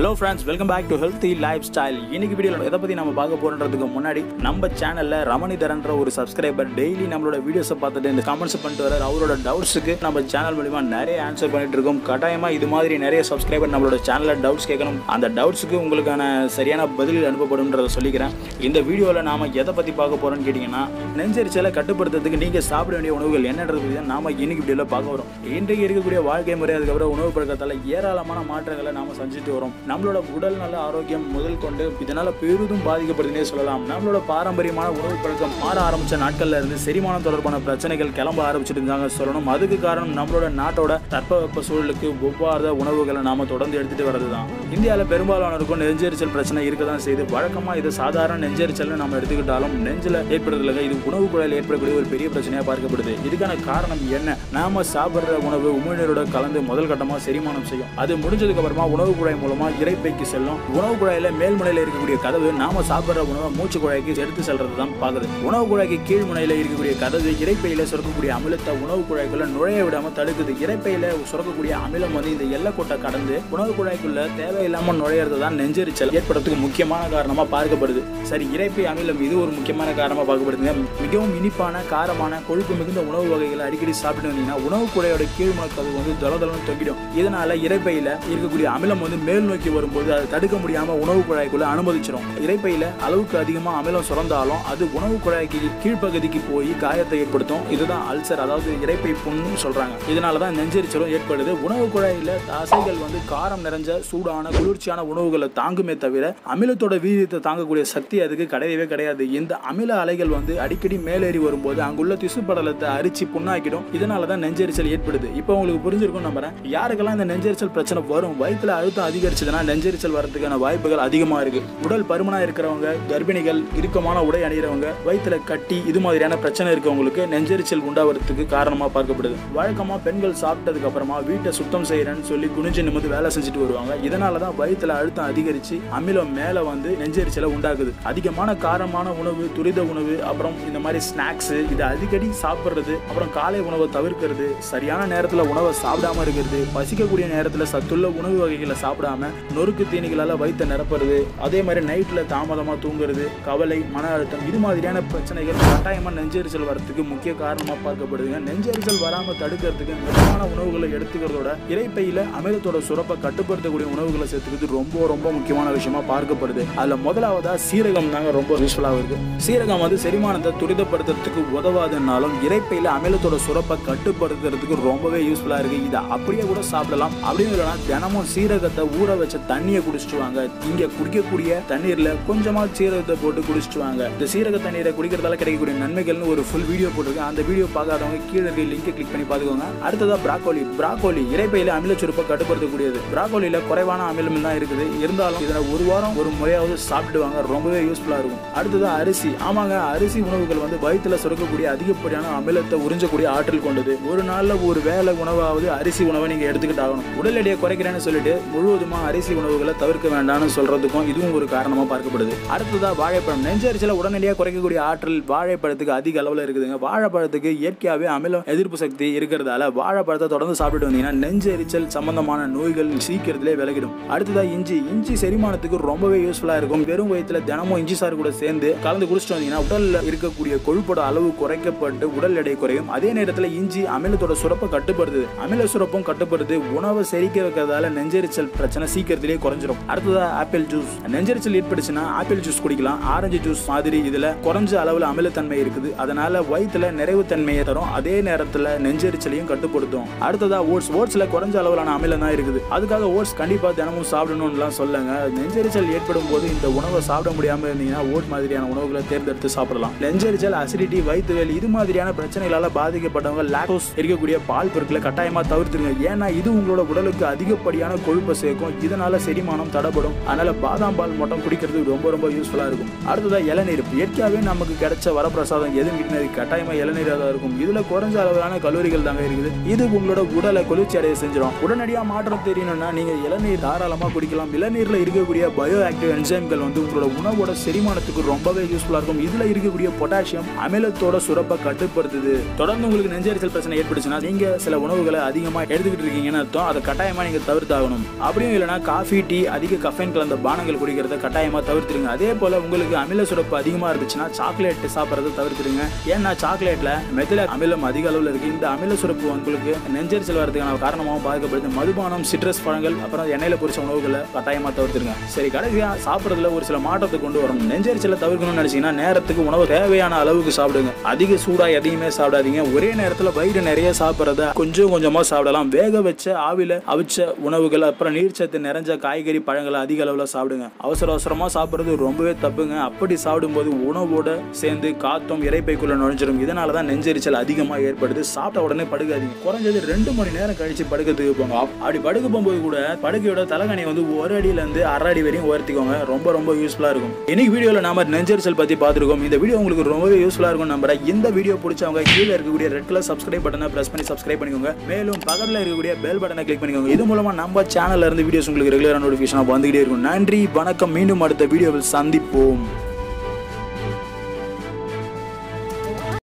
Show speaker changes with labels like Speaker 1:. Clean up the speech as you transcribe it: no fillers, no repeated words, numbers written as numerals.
Speaker 1: Hello friends, welcome back to Healthy Lifestyle. இன்னைக்கு வீடியோல எதை பத்தி நாம பார்க்க போறோம்ன்றதுக்கு முன்னாடி நம்ம சேனல்ல ரமணிதரன்ற ஒரு சப்ஸ்கிரைபர் டெய்லி நம்மளோட வீடியோஸை பார்த்துட்டு இந்த கமெண்ட்ஸ் பண்ணிட்டு வராரு. அவரோட டவுட்ஸ்க்கு நம்ம சேனல் மூலமா நிறைய ஆன்சர் பண்ணிட்டு இருக்கோம். கட்டாயமா இது மாதிரி நிறைய சப்ஸ்கிரைபர் நம்மளோட சேனல்ல டவுட்ஸ் கேட்கணும். அந்த டவுட்ஸ்க்கு உங்களுக்கான சரியான பதில் அனுப்பப்படும்ன்றதை சொல்லிக்கிறேன். இந்த வீடியோல நாம எதை பத்தி பார்க்க போறோம்னு கேட்டீங்கன்னா, நெஞ்செரிச்சலை கட்டுப்படுத்துறதுக்கு நீங்க சாப்பிட வேண்டிய உணவுகள் என்னன்றது பத்தி நாம இன்னைக்கு வீடியோல பார்க்க வரோம். இன்றைக்கு இருக்கக்கூடிய வாழ்க்கை முறை அதுக்கப்புறம் உணவு பழக்கத்தால ஏராளமான மாற்றங்களை நாம செஞ்சுட்டு வரோம். நம்மளோட உடல் நல்ல ஆரோக்கியம் முதல் கொண்டு இதனால பெரிதும் பாதிக்கப்படுதுன்னே சொல்லலாம். நம்மளோட பாரம்பரியமான உணவு பழக்கம் மாற ஆரம்பிச்ச நாட்கள்ல இருந்து செரிமானம் தொடர்பான பிரச்சனைகள் கிளம்ப ஆரம்பிச்சுட்டு இருந்தாங்க சொல்லணும். அதுக்கு காரணம் நம்மளோட நாட்டோட தட்பவெப்ப சூழலுக்கு ஒவ்வாத உணவுகளை நாம தொடர்ந்து எடுத்துட்டு வரதுதான். இந்தியாவில் பெரும்பாலானோருக்கும் நெஞ்செரிச்சல் பிரச்சனை இருக்கதான் செய்து. வழக்கமா இது சாதாரண நெஞ்செரிச்சல்னு நம்ம எடுத்துக்கிட்டாலும் நெஞ்சில ஏற்படுறதுல இது உணவு குழாயில் ஏற்படக்கூடிய ஒரு பெரிய பிரச்சனையா பார்க்கப்படுது. இதுக்கான காரணம் என்ன? நாம சாப்பிடுற உணவு உமிழ்நீரோட கலந்து முதல் கட்டமா செரிமானம் செய்யும். அது முடிஞ்சதுக்கு அப்புறமா உணவு குழாய் மூலமா இரைப்பைக்கு செல்லும். உணவு குழாயில மேல்முனையில இருக்கக்கூடிய கதவு நாம சாப்பிடுற உணவை மூச்சு குழாய்க்கு எடுத்து செல்றதுதான் பாக்குது. உணவு குழாய்க்கு கீழ் முனையில இருக்கக்கூடிய கதவு இரைப்பையில சுரக்கக்கூடிய அமிலத்தை உணவு குழாய்க்குள்ள நுழைய விடாம தடுக்குது. இரைப்பையில சுரக்கக்கூடிய அமிலம் இந்த எல்லைக்கோட்டை கடந்து உணவு குழாய்க்குள்ள தேவையில்லாம நுழையிறது தான் நெஞ்செரிச்சல் ஏற்படுறதுக்கு முக்கியமான காரணமா பார்க்கப்படுது. சரி, இரைப்பை அமிலம் இது ஒரு முக்கியமான காரணமா பார்க்கப்படுதுங்க. மிகவும் இனிப்பான காரமான கொழுப்பு மிகுந்த உணவு வகைகளை அடிக்கடி சாப்பிட்டு வந்தீங்கன்னா உணவு குழாயோட கீழ்முனை கதவு தளதளன்னு தொங்கிடும். இதனால இரைப்பையில இருக்கக்கூடிய அமிலம் மேல் நோக்கி வரும்போது அதை தடுக்க முடியாம உணவு குழாய்க்குள்ள அனுமதிச்சிடும். இரைப்பையில அளவுக்கு அதிகமா அமிலம் சுரந்தாலும் அது உணவு குழாய்க்கு கீழ்ப்பகுதிக்கு போய் காயத்தை ஏற்படுத்தும். இதுதான் அல்சர், அதாவது இரைப்பை புண்ணுன்னு சொல்றாங்க. இதனாலதான் நெஞ்செரிச்சலும் ஏற்படுது. உணவு குழாயில தசைகள் காரம் நிறைஞ்ச சூடான குளிர்ச்சியான உணவுகளை தாங்குமே தவிர அமிலத்தோட வீரியத்தை தாங்கக்கூடிய சக்தி அதுக்கு கிடையவே கிடையாது. இந்த அமில அலைகள் அடிக்கடி மேலேறி வரும்போது அங்குள்ள திசு படலத்தை அரிச்சு புண்ணாக்கிடும். இதனாலதான் நெஞ்செரிச்சல் ஏற்படுது. இப்போ உங்களுக்கு புரிஞ்சிருக்கும் நம்புறேன். யாருக்கெல்லாம் இந்த நெஞ்செரிச்சல் பிரச்சனை வரும், வயிற்றுல அழுத்தம் அதிகரிச்சதுன்னா நெஞ்செரிச்சல் வரதுக்கான வாய்ப்புகள் அதிகமா இருக்கு. உடல் பருமனா இருக்கிறவங்க, கர்ப்பிணிகள், இறுக்கமான உடை அணிகிறவங்க, வயிற்றுல கட்டி இது மாதிரியான பிரச்சனை இருக்கவங்களுக்கு நெஞ்செரிச்சல் உண்டாவதுக்கு காரணமா பார்க்கப்படுது. வழக்கமா பெண்கள் சாப்பிட்டதுக்கு அப்புறமா வீட்டை சுத்தம் செய்யறேன்னு சொல்லி குனிஞ்சு நிமிர்ந்து வேலை செஞ்சுட்டு வருவாங்க. இதனாலதான் வயிற்றுல அழுத்தம் அதிகரிச்சு அமிலம் மேல நெஞ்செரிச்சலை உண்டாக்குது. அதிகமான காரமான உணவு, துரித உணவு, அப்புறம் இந்த மாதிரி ஸ்நாக்ஸ் இது அடிக்கடி சாப்பிடுறது, அப்புறம் காலை உணவை தவிர்க்கிறது, சரியான நேரத்துல உணவை சாப்பிடாம இருக்கிறது, பசிக்கக்கூடிய நேரத்துல சத்துள்ள உணவு வகைகளை சாப்பிடாம நொறுக்கு தீனிகளால வயிற்ற நிரப்புறது, அதே மாதிரி நைட்ல தாமதமா தூங்குறது, கவலை, மன அழுத்தம் இது மாதிரியான பிரச்சனைகள் கட்டாயமா நெஞ்செரிச்சல் வரதுக்கு முக்கிய காரணமா பார்க்கப்படுதுங்க. நெஞ்செரிச்சல் வராம தடுக்கிறதுக்கு மிதமான உணவுகளை எடுத்துக்கிறதோட இரைப்பையில அமிலத்தோட சுரப்பை கட்டுப்படுத்தக்கூடிய உணவுகளை சேர்த்துக்கிறது ரொம்ப ரொம்ப முக்கியமான விஷயமா பார்க்கப்படுது. அதுல முதலாவதா சீரகம் தாங்க ரொம்ப யூஸ்ஃபுல்லா இருக்கு. சீரகம் செரிமானத்தை துரிதப்படுத்துறதுக்கு உதவாதுனாலும் இரைப்பையில அமிலத்தோட சுரப்பை கட்டுப்படுத்துறதுக்கு ரொம்பவே யூஸ்ஃபுல்லா இருக்கு. இதை அப்படியே கூட சாப்பிடலாம். அப்படின்னு இல்லைன்னா தினமும் சீரகத்தை ஊற வச்ச தண்ணியை குடிச்சிட்டு வாங்க. இங்க குடிக்கக்கூடிய தண்ணீர்ல கொஞ்சமா சீரகத்தை போட்டு குடிச்சிட்டு வாங்க. இந்த சீரக தண்ணீரை குடிக்கிறதால கிடைக்கக்கூடிய நன்மைகள்னு ஒரு ஃபுல் வீடியோ போட்டிருக்கேன். அந்த வீடியோ பார்க்காதவங்க கீழே இருக்க லிங்கை கிளிக் பண்ணி பாத்துக்கோங்க. அடுத்ததா பிராக்கோலி இரைப்பையில அமில சுரப்பை கட்டுப்படுத்தக்கூடியது. பிராக்கோலியில குறைவான அமிலம் தான் இருக்குது. இருந்தாலும் இதை ஒரு வாரம் ஒரு முறையாவது சாப்பிடுவாங்க. ரொம்பவே யூஸ்ஃபுல்லா இருக்கும். அடுத்ததா அரிசி. ஆமாங்க, அரிசி உணவுகள் வயிற்றுல சுரக்கக்கூடிய அதிகப்படியான அமிலத்தை உறிஞ்சக்கூடிய ஆற்றல் கொண்டது. ஒரு நாள்ல ஒரு வேளை உணவாவது அரிசி உணவை நீங்க எடுத்துக்கிட்டு ஆகணும். உடல் எடையை குறைக்கிறேன்னு சொல்லிட்டு முழுவதுமா அரிசி உணவுகளை தவிர்க்க வேண்டாம்னு சொல்றதுக்கும் இதுவும் ஒரு காரணமா பார்க்கப்படுது. அடுத்ததா வாழைப்பழம். நெஞ்செரிச்சலை உடனடியாக குறைக்கக்கூடிய ஆற்றல் வாழைப்பழத்துக்கு அதிக அளவுல இருக்குதுங்க. வாழைப்பழத்துக்கு இயற்கையாவே அமில எதிர்ப்பு சக்தி இருக்கிறதால வாழைப்பழத்தை தொடர்ந்து சாப்பிட்டு வந்தீங்கன்னா நெஞ்செரிச்சல் சம்பந்தமான நோய்கள் சீக்கிரத்திலே விலகிடும். அடுத்ததா இஞ்சி செரிமானத்துக்கு ரொம்பவே யூஸ்ஃபுல்லா இருக்கும். வெறும் வயிற்றுல தினமும் இஞ்சி சாறு கூட சேர்ந்து கலந்து குடிச்சிட்டு வந்தீங்கன்னா உடல்ல இருக்கக்கூடிய கொழுப்போட அளவு குறைக்கப்பட்டு உடல் எடை குறையும். அதே நேரத்தில் இஞ்சி அமிலத்தோட சுரப்பை கட்டுப்படுது. அமில சுரப்பும் கட்டுப்படுது. உணவை செரிக்க வைக்கிறதால நெஞ்செரிச்சல் பிரச்சனை சீக்கிரத்திலேயே குறைஞ்சிடும். அடுத்ததா ஆப்பிள் ஜூஸ். நெஞ்செரிச்சல் ஏற்பட்டுச்சுன்னா ஆப்பிள் ஜூஸ் குடிக்கலாம். ஆரஞ்சு ஜூஸ் மாதிரி இதுல குறைஞ்ச அளவுல அமிலத்தன்மை இருக்குது. அதனால வயிற்றுல நிறைவு தன்மையை தரும். அதே நேரத்துல நெஞ்செரிச்சலையும் கட்டுப்படுத்தும். அடுத்ததா ஓட்ஸ்ல குறைஞ்ச அளவிலான அமிலம் தான் இருக்குது. அதுக்காக ஓட்ஸ் கண்டிப்பா தினமும் சாப்பிடணும்னு சொல்லுங்க. நெஞ்செரிச்சல் ஏற்படும் போது இந்த உணவை சாப்பிட முடியாம இருந்தீங்கன்னா ஓட் மாதிரியான உணவுகளை தேர்ந்தெடுத்து சாப்பிடலாம். நெஞ்செரிச்சல், அசிடிட்டி, வயிற்று வலி இது மாதிரியான பிரச்சனைகளால பாதிக்கப்பட்டவங்க லாக்டோஸ் இருக்கக்கூடிய பால் பொருட்களை கட்டாயமா தவிர்த்துருங்க. ஏன்னா இது உங்களோட உடலுக்கு அதிகப்படியான கொழுப்பை சேர்க்கும். இதனால செரிமானம் தடைபடும். அதனால பாதாம் பால் மட்டும் குடிக்கிறது ரொம்ப ரொம்ப யூஸ்ஃபுல்லா இருக்கும். அடுத்ததா இளநீர். இயற்கையாவே நமக்கு கிடைச்ச வரப்பிரசாதம் எதுன்னு கட்டாயமா இளநீரா தான் இருக்கும். இதுல குறைஞ்ச அளவிலான கலோரிகள் தாங்க இருக்குது. இது உங்களோட உடலை குளிர்ச்சி அடைய செஞ்சிடும். உடனடியா மாற்றம் தெரியணும்னா நீங்க இளநீர் தாராளமா குடிக்கலாம். இளநீர்ல இருக்கக்கூடிய பயோ ஆக்டிவ் என்சைம்கள் உங்களோட உணவோட செரிமானத்துக்கு ரொம்பவே யூஸ்ஃபுல்லா இருக்கும். இதுல இருக்கக்கூடிய பொட்டாசியம் அமிலத்தோட சுரப்பை கட்டுப்படுத்துது. தொடர்ந்து உங்களுக்கு நெஞ்செரிச்சல் பிரச்சனை ஏற்பட்டுச்சுன்னா நீங்க சில உணவுகளை அதிகமா எடுத்துக்கிட்டு இருக்கீங்கன்னு அர்த்தம். அதை கட்டாயமா நீங்க தவிர்த்தாகணும். அப்படியும் இல்லைன்னா காஃபி டீ அதிக கஃபைன் கலந்த பானங்கள் குடிக்கிறத கட்டாயமா தவிர்த்துருங்க. அதே போல உங்களுக்கு அமில சுரப்பு அதிகமா இருந்துச்சுன்னா சாக்லேட் சாப்பிட்றத தவிர்த்துருங்க. ஏன்னா சாக்லேட்ல மெத்தில் அமிலம் அதிக அளவில் இருக்கு. இந்த அமில சுரப்பு உங்களுக்கு நெஞ்செரிச்சல் வரதுக்கான காரணமாக பாதிக்கப்படுது. மதுபானம், சிட்ரஸ் பழங்கள், அப்புறம் எண்ணெயில பொரிச்ச உணவுகளை கட்டாயமா தவிர்த்துருங்க. சரி, கடைசியா சாப்பிட்றதுல ஒரு சில மாற்றத்தை கொண்டு வரணும். நெஞ்செரிச்சலை தவிர்க்கணும்னு நினைச்சீங்கன்னா நேரத்துக்கு உணவு தேவையான அளவுக்கு சாப்பிடுங்க. அதிக சூடா எதையுமே சாப்பிடாதீங்க. ஒரே நேரத்தில் வயிறு நிறைய சாப்பிட்றத கொஞ்சம் கொஞ்சமா சாப்பிடலாம். வேக வச்ச ஆவில அவிச்ச உணவுகள், அப்புறம் நீர்ச்சத்து நிறைஞ்ச காய்கறி பழங்களை அதிக அளவில் சாப்பிடுங்க. அவசரமா சாப்பிட்றது ரொம்பவே தப்புங்க. அப்படி சாப்பிடும்போது உணவோட சேர்ந்து காத்தும் இறைப்பைக்குள்ள நுழைஞ்சிடும். இதனாலதான் நெஞ்செரிச்சல் அதிகமாக ஏற்படுது. சாப்பிட்ட உடனே படுக்காதீங்க. குறைஞ்சது 2 மணி நேரம் கழிச்சு படுக்கிறதுக்கு போங்க. அப்படி படுக்க போகும்போது கூட படுக்கையோட தலைகணியை வந்து 1 அடியில இருந்து 1/2 அடி வரையும் உயர்த்திக்கோங்க. ரொம்ப யூஸ்ஃபுல்லா இருக்கும். இன்னைக்கு வீடியோல நாம நெஞ்செரிச்சல் பத்தி பார்த்திருக்கோம். இந்த வீடியோ உங்களுக்கு ரொம்பவே யூஸ்ஃபுல்லா இருக்கும் நம்புறேன். இந்த வீடியோ பிடிச்சவங்க கீழே இருக்கக்கூடிய ரெட் கலர் சப்ஸ்கிரைப் பட்டனை பிரஸ் பண்ணி சப்ஸ்கிரைப் பண்ணிக்கோங்க. மேலும் பக்கத்துல இருக்கக்கூடிய பெல் பட்டனை கிளிக் பண்ணிக்கோங்க. இது மூலமா நம்ம சேனல்ல இருந்து வீடியோஸ் உங்களுக்கு ரெகுலரா நோட்டிபிகேஷனா வந்துகிட்டே இருக்கும். நன்றி, வணக்கம். மீண்டும் அடுத்த வீடியோவில் சந்திப்போம்.